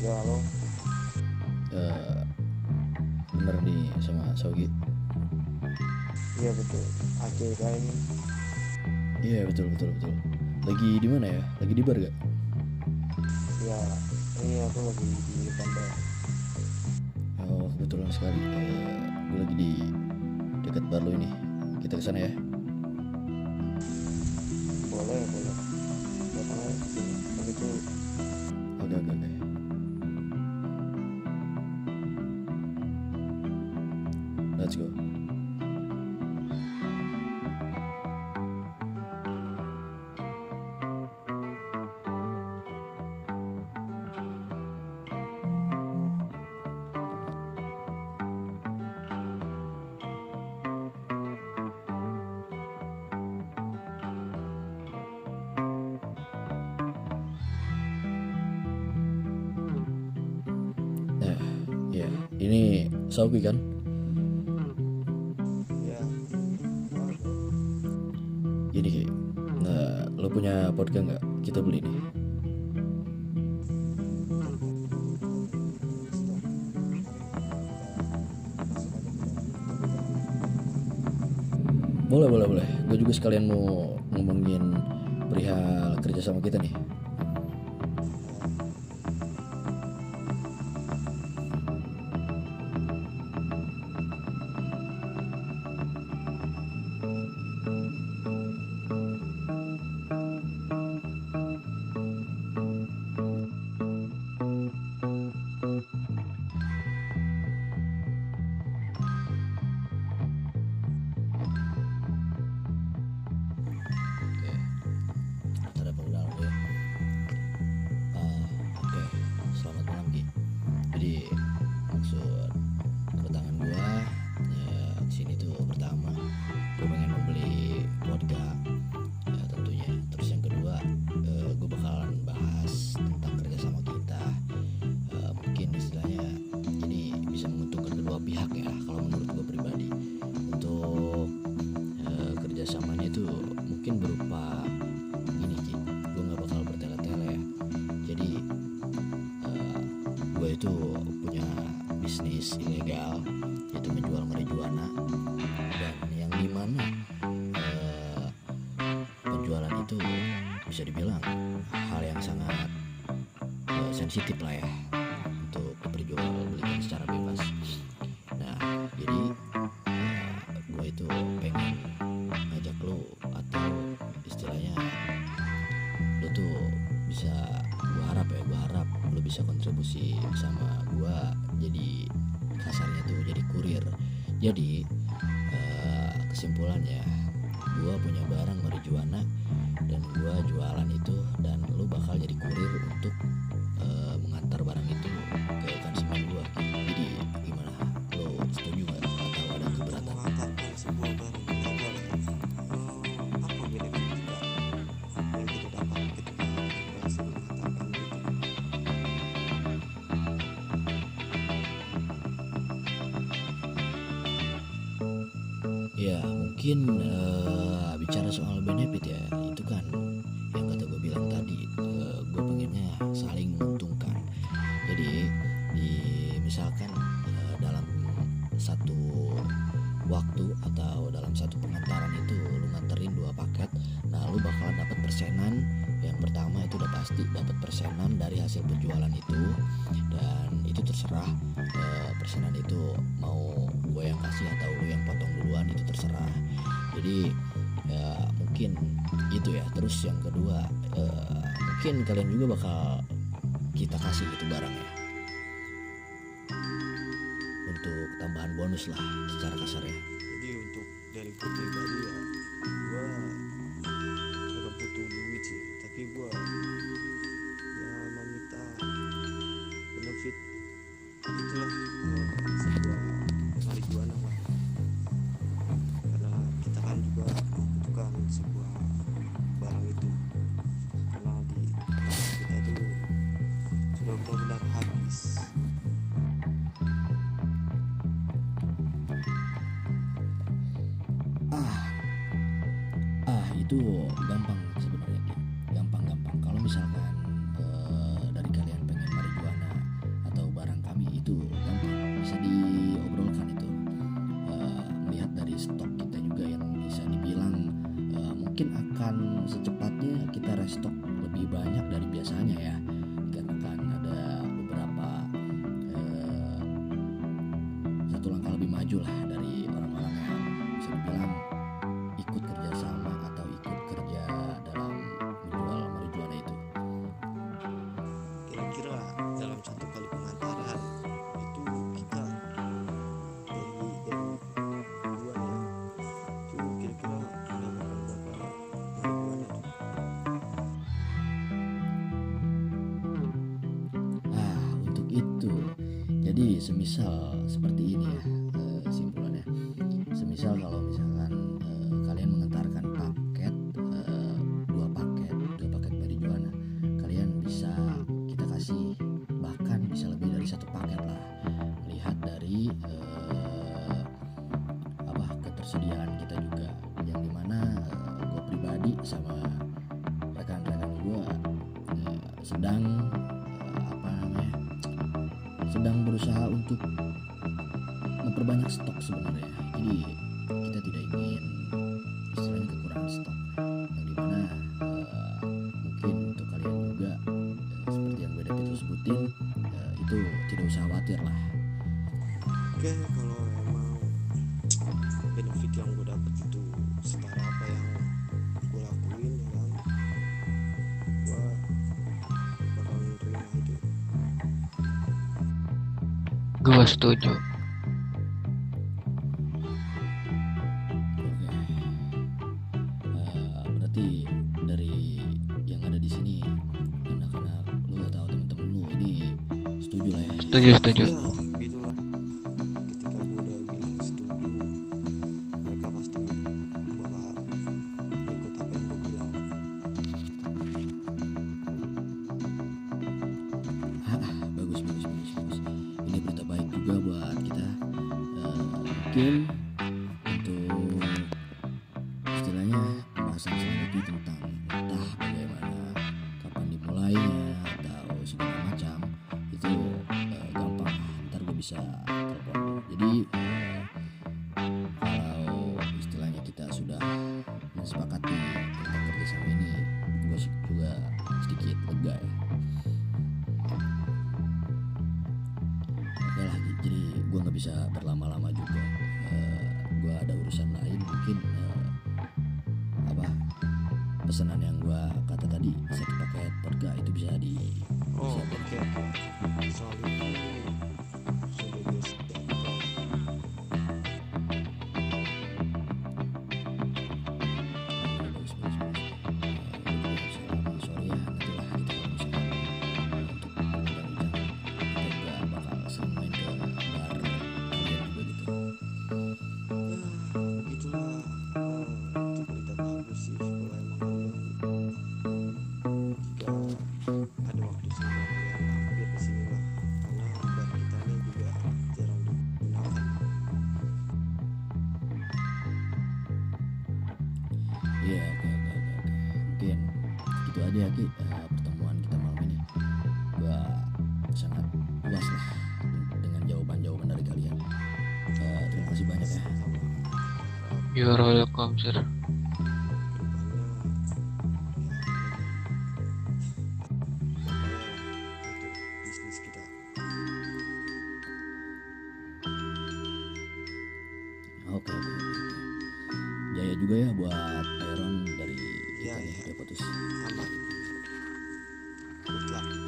Ya halo. Eh, Bener nih sama Sogi. Iya betul. Aceh kan. Iya betul. Lagi di mana ya? Lagi di bar gak? Ya ini aku lagi di Bandar. Oh kebetulan sekali. Gue lagi di dekat bar lo ini. Kita kesana ya. Boleh. Datang aja sini. Begitu. Oke. Let's go. Nah, ya ini Sogi kan? Ya. Gini Ki. Nah, lo punya podcast nggak? Kita beli nih. Boleh. Gue juga sekalian mau ngomongin perihal kerja sama kita nih. Ada perkenalan dulu ya. Oke, selamat malam Ki. Jadi maksud kedatangan gua ya kesini tuh pertama gue pengen membeli vodka ya tentunya. Terus yang kedua gue bakalan bahas tentang kerjasama kita. Mungkin istilahnya ini bisa menguntungkan kedua pihak ya kalau menurut gue pribadi. Untuk kerjasamanya itu mungkin berupa gini Ki, gue nggak bakal bertele-tele ya. Jadi gue itu punya bisnis ilegal yaitu menjual marijuana, dan yang dimana penjualan itu bisa dibilang hal yang sangat sensitif lah ya untuk diperjualbelikan secara bebas. Nah jadi gue itu pengen ngajak lo, atau istilahnya lo tuh bisa, gue harap lo bisa kontribusi sama gue, jadi kasarnya tuh jadi kurir. Jadi kesimpulannya gue punya barang marijuana dan gue jualan itu, dan lo bakal jadi kurir untuk mengantar barang itu ke konsumen gue. Jadi gimana, lo setuju gak atau ada keberatan? Mengantarkan sebuah barang ilegal ya. Apa bedanya jika yang kita dapat ketika berhasil mengantarkan itu? Ya mungkin bicara soal benefit ya, itu kan yang kata gue bilang tadi, gue pengennya saling menguntungkan. Jadi misalkan dalam satu waktu atau dalam satu pengantaran itu lu nganterin 2 paket, nah lu bakalan dapat persenan. Yang pertama itu udah pasti dapat persenan dari hasil penjualan itu, dan itu terserah persenan itu mau gue yang kasih atau lu yang potong duluan, itu terserah. Jadi ya mungkin itu ya. Terus yang kedua mungkin kalian juga bakal kita kasih itu barangnya untuk tambahan bonus lah secara kasar ya. Jadi untuk dari gue pribadi ya, gue nggak butuh duit sih, tapi gue ya meminta benefit itulah sebuah marijuana lah, karena kita kan juga membutuhkan sebuah barang itu, karena di tempat kita itu sudah benar-benar habis. Itu gampang sebenarnya Ki. Gampang. Kalau misalkan dari kalian pengen marijuana dalam satu kali pengantaran itu kita dari bulan ya, itu kira-kira mendapatkan berapa ribuan itu. Untuk itu jadi semisal seperti ini ya, simpulannya. Semisal kalau misalkan kalian mengantarkan paket, dua paket marijuana, kalian bisa kita kasih bahkan bisa lebih dari satu paket lah, melihat dari ketersediaan kita juga, yang dimana gue pribadi sama rekan-rekan gue sedang berusaha untuk memperbanyak stok sebenarnya. Jadi kita tidak ingin istilahnya kekurangan stok, yang dimana mungkin untuk kalian juga seperti yang BDP itu sebutin, itu tidak usah khawatir lah. Oke, kalau emang benefit yang gue dapet itu setara apa yang gue lakuin ya kan, gue bakal nerima itu. Gue setuju. Berarti dari yang ada di sini, anak-anak lu atau temen-temen lu ini setuju lah ya? Setuju. Ya gitulah, ketika gue udah bilang setuju, mereka pasti bakal ikut apa yang gue bilang. Bagus. Ini berita baik juga buat kita. Mungkin untuk istilahnya pembahasan selanjutnya tentang entah bagaimana, kapan dimulainya atau segala macam itu gampang, ntar gue bisa telepon. Jadi kalau istilahnya kita sudah mensepakati tentang kerjasama ini, gue juga sedikit lega ya. Oke lah, jadi gue nggak bisa berlama-lama juga. Gue ada urusan lain, mungkin pesanan yang gue kata tadi, satu paket vodka itu bisa di Oh siapin. oke, soal itu sudah gue siapkan. Bagus. Sorry ya, nantilah kita kalau misalkan untuk ujang kita juga bakal sering main ke bar kalian juga gitu. Ya begitulah, itu berita bagus sih kalau emang kalian jika ada waktu senggang kalian mampir ke sini lah, karena bar kita ini juga jarang digunakan. Iya, oke. Mungkin gitu aja ya Ki, pertemuan kita malam ini. Gua sangat puas lah dengan jawaban dari kalian. Terima kasih banyak ya. You're welcome, sir. Untuk bisnis kita. Oke. Jaya juga ya buat Iron dari Iya, kita iya. Depotus. Aman. Good luck.